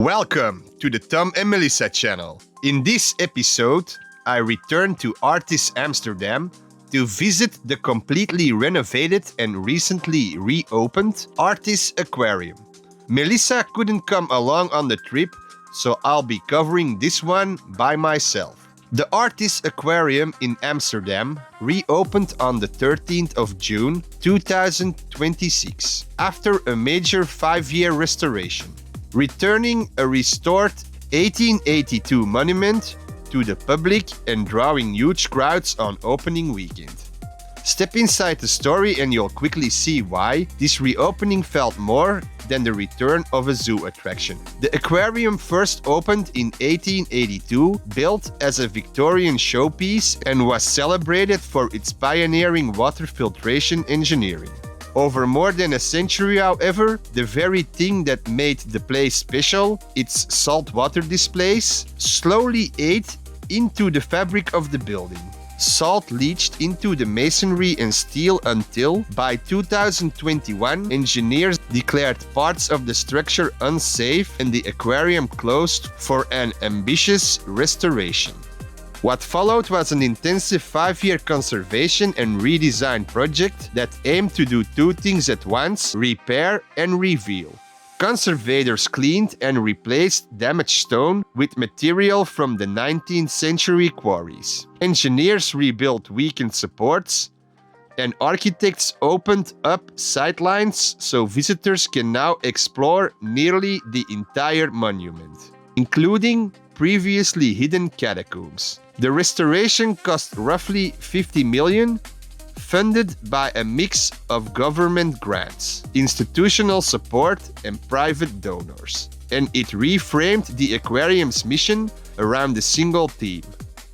Welcome to the Tom and Melissa channel. In this episode, I return to ARTIS Amsterdam to visit the completely renovated and recently reopened ARTIS Aquarium. Melissa couldn't come along on the trip, so I'll be covering this one by myself. The ARTIS Aquarium in Amsterdam reopened on the 13th of June 2026 after a major 5-year restoration, returning a restored 1882 monument to the public and drawing huge crowds on opening weekend. Step inside the story and you'll quickly see why this reopening felt more than the return of a zoo attraction. The aquarium first opened in 1882, built as a Victorian showpiece, and was celebrated for its pioneering water filtration engineering. Over more than a century, however, the very thing that made the place special, its saltwater displays, slowly ate into the fabric of the building. Salt leached into the masonry and steel until, by 2021, engineers declared parts of the structure unsafe and the aquarium closed for an ambitious restoration. What followed was an intensive 5-year conservation and redesign project that aimed to do two things at once: repair and reveal. Conservators cleaned and replaced damaged stone with material from the 19th century quarries. Engineers rebuilt weakened supports, and architects opened up sightlines so visitors can now explore nearly the entire monument, including previously hidden catacombs. The restoration cost roughly 50 million, funded by a mix of government grants, institutional support, and private donors. And it reframed the aquarium's mission around a single theme: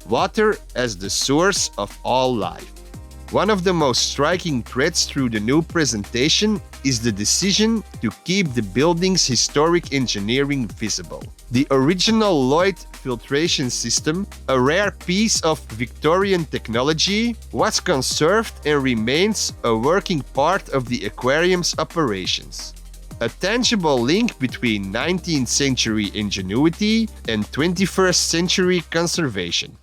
water as the source of all life. One of the most striking threads through the new presentation is the decision to keep the building's historic engineering visible. The original Lloyd filtration system, a rare piece of Victorian technology, was conserved and remains a working part of the aquarium's operations. A tangible link between 19th century ingenuity and 21st century conservation.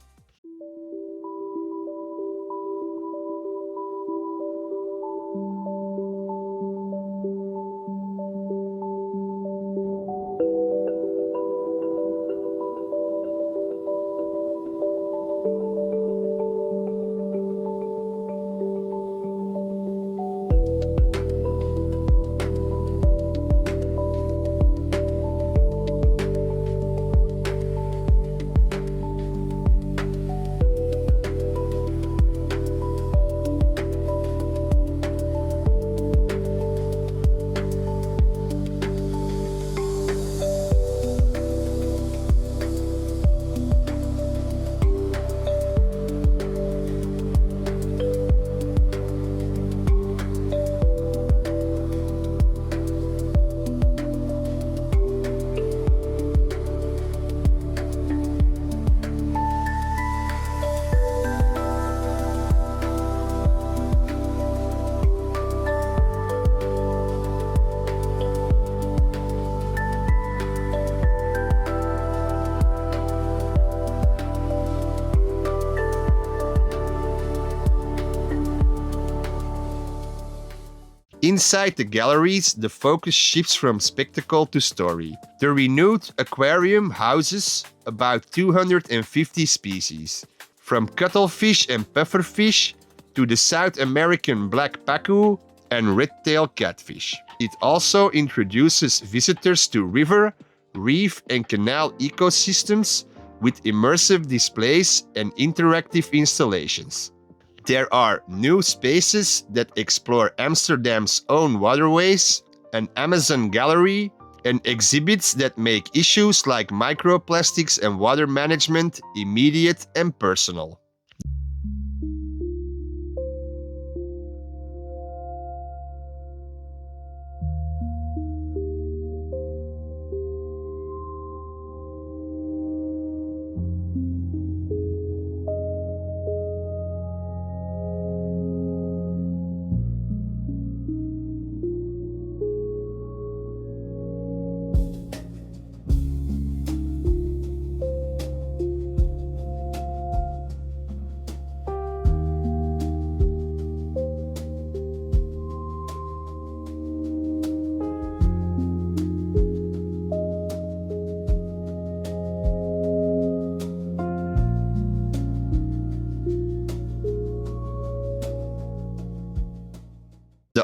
Inside the galleries, the focus shifts from spectacle to story. The renewed aquarium houses about 250 species, from cuttlefish and pufferfish to the South American black pacu and red-tailed catfish. It also introduces visitors to river, reef, and canal ecosystems with immersive displays and interactive installations. There are new spaces that explore Amsterdam's own waterways, an Amazon gallery, and exhibits that make issues like microplastics and water management immediate and personal.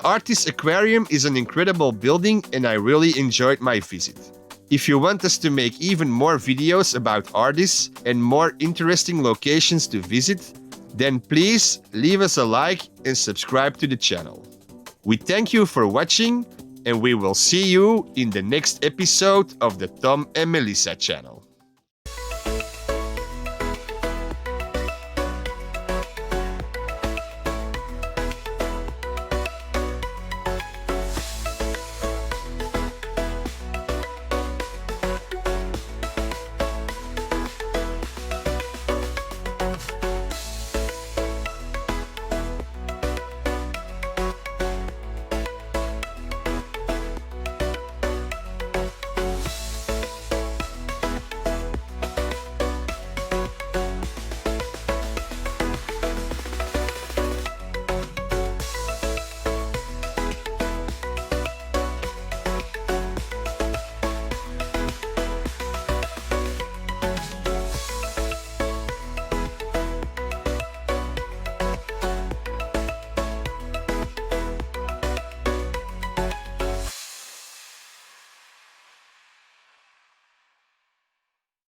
ARTIS Aquarium is an incredible building and I really enjoyed my visit. If you want us to make even more videos about ARTIS and more interesting locations to visit, then please leave us a like and subscribe to the channel. We thank you for watching and we will see you in the next episode of the Tom and Melissa channel.